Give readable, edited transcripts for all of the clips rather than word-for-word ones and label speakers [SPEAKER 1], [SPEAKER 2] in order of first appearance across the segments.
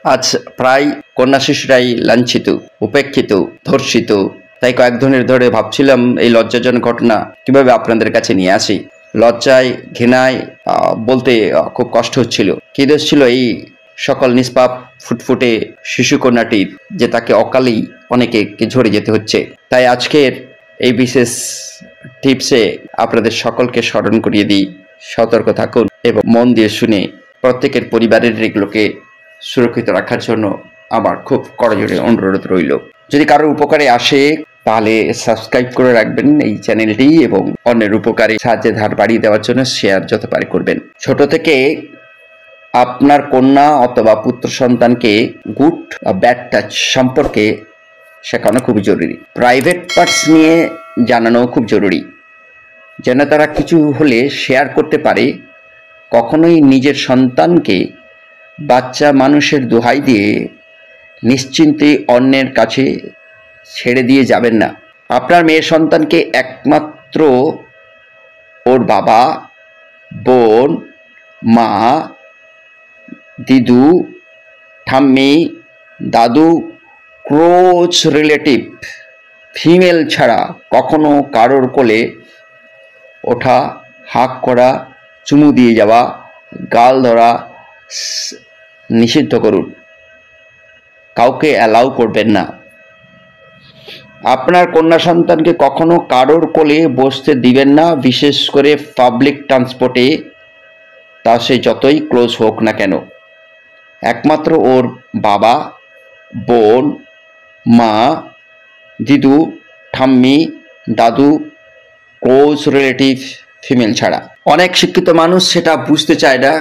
[SPEAKER 1] আজ প্রায় কন্যা শিশুরাই লাঞ্ছিত, উপেক্ষিত, ধর্ষিত। তাই কয়েক দিনের ধরে ভাবছিলাম এই লজ্জাজনক ঘটনা কিভাবে আপনাদের কাছে নিয়ে আসি। লজ্জায়, ঘৃণায় বলতে খুব কষ্ট হচ্ছিল। কি দোষ ছিল এই সকল নিষ্পাপ ফুটফুটে শিশু কন্যাটির যে তাকে অকালেই অনেকে ঝরে যেতে হচ্ছে। তাই আজকের এই বিশেষ টিপসে আপনাদের সকলকে স্মরণ করিয়ে দিই, সতর্ক থাকুন এবং মন দিয়ে শুনে প্রত্যেকের পরিবারের এগুলোকে সুরক্ষিত রাখার জন্য আমার খুব করজোড়ে অনুরোধ রইল। যদি কারোর উপকারে আসে তাহলে সাবস্ক্রাইব করে রাখবেন এই চ্যানেলটি এবং অন্যের উপকারে সাহায্যের ধার বাড়িয়ে দেওয়ার জন্য শেয়ার যত পারে করবেন। ছোট থেকে আপনার কন্যা অথবা পুত্র সন্তানকে গুড ব্যাড টাচ সম্পর্কে শেখানো খুবই জরুরি। প্রাইভেট পার্টস নিয়ে জানানো খুব জরুরি, যেন তারা কিছু হলে শেয়ার করতে পারে। কখনোই নিজের সন্তানকে বাচ্চা মানুষের দোহাই দিয়ে নিশ্চিন্তে অন্যের কাছে ছেড়ে দিয়ে যাবেন না। আপনার মেয়ের সন্তানকে একমাত্র ওর বাবা, বোন, মা, দিদু, ঠাম্মি, দাদু, ক্লোজ রিলেটিভ ফিমেল ছাড়া কখনো কারোর কোলে ওঠা, হাঁক করা, চুমু দিয়ে যাওয়া, গাল ধরা নিষিদ্ধ করুন। কাউকে অ্যালাউ করবেন না। আপনার কন্যা সন্তানকে কখনো কারোর কোলে বসতে দিবেন না, বিশেষ করে পাবলিক ট্রান্সপোর্টে, তা সে যতই ক্লোজ হোক না কেন। একমাত্র ওর বাবা, বোন, মা, দিদু, ঠাম্মি, দাদু, ক্লোজ রিলেটিভ ফিমেল ছাড়া। অনেক শিক্ষিত মানুষ সেটা বুঝতে চায় না।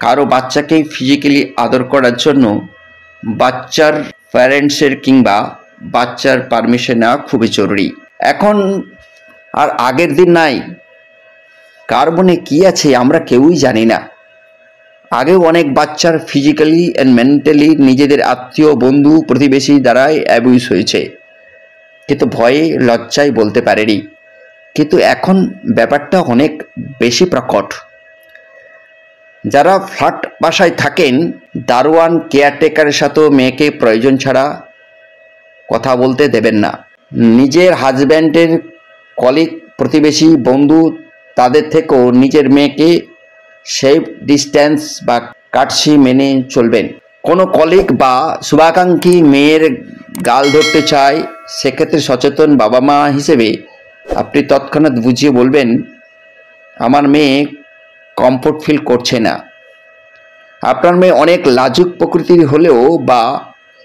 [SPEAKER 1] কারো বাচ্চাকে ফিজিক্যালি আদর করার জন্য বাচ্চার প্যারেন্টসের কিংবা বাচ্চার পারমিশন নেওয়া খুবই জরুরি। এখন আর আগের দিন নাই। কার মনে কী আছে আমরা কেউই জানি না। আগেও অনেক বাচ্চার ফিজিক্যালি অ্যান্ড মেন্টালি নিজেদের আত্মীয়, বন্ধু, প্রতিবেশী দ্বারাই অ্যাবিউজ হয়েছে, কিন্তু ভয়ে লজ্জায় বলতে পারেনি। কিন্তু এখন ব্যাপারটা অনেক বেশি প্রকট। যারা ফ্ল্যাট বাসায় থাকেন, দারোয়ান, কেয়ারটেকারের সাথেও মেয়েকে প্রয়োজন ছাড়া কথা বলতে দেবেন না। নিজের হাজব্যান্ডের কলিগ, প্রতিবেশী, বন্ধু তাদের থেকেও নিজের মেয়েকে সেফ ডিস্ট্যান্স বা কাটছি মেনে চলবেন। কোনো কলিগ বা শুভাকাঙ্ক্ষী মেয়ের গাল ধরতে চায়, সেক্ষেত্রে সচেতন বাবা মা হিসেবে আপনি তৎক্ষণাৎ বুঝিয়ে বলবেন, আমার মেয়ে কমফোর্ট ফিল করছে না। আপনার মেয়ে অনেক লাজুক প্রকৃতির হলেও বা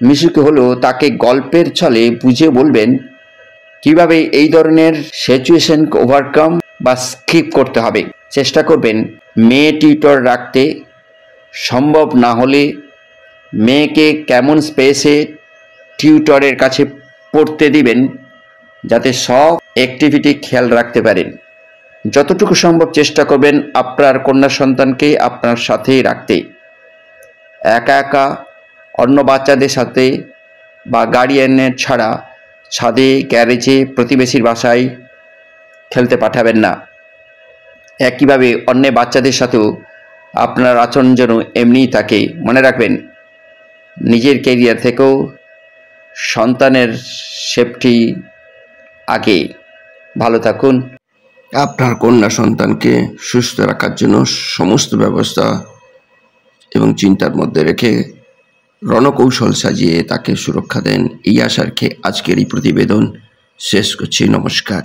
[SPEAKER 1] মিশুকে হলেও তাকে গল্পের ছলে বুঝিয়ে বলবেন কিভাবে এই ধরনের সিচুয়েশনকে ওভারকাম বা স্কিপ করতে হবে। চেষ্টা করবেন মেয়ে টিউটর রাখতে। সম্ভব না হলে মেয়েকে কেমন স্পেসে টিউটরের কাছে পড়তে দিবেন যাতে সব অ্যাক্টিভিটি খেয়াল রাখতে পারেন। যতটুকু সম্ভব চেষ্টা করবেন আপনার কন্যা সন্তানকে আপনার সাথেই রাখতে। একা একা অন্য বাচ্চাদের সাথে বা গার্ডিয়ানের ছাড়া ছাদে, গ্যারেজে, প্রতিবেশীর বাসায় খেলতে পাঠাবেন না। একইভাবে অন্য বাচ্চাদের সাথেও আপনার আচরণ যেন এমনিই থাকে। মনে রাখবেন, নিজের ক্যারিয়ার থেকেও সন্তানের সেফটি আগে। ভালো থাকুন।
[SPEAKER 2] আপনার কন্যা সন্তানকে সুস্থ রাখার জন্য সমস্ত ব্যবস্থা এবং চিন্তার মধ্যে রেখে রণকৌশল সাজিয়ে তাকে সুরক্ষা দেন, এই আশা রেখে আজকের এই প্রতিবেদন শেষ করছি। নমস্কার।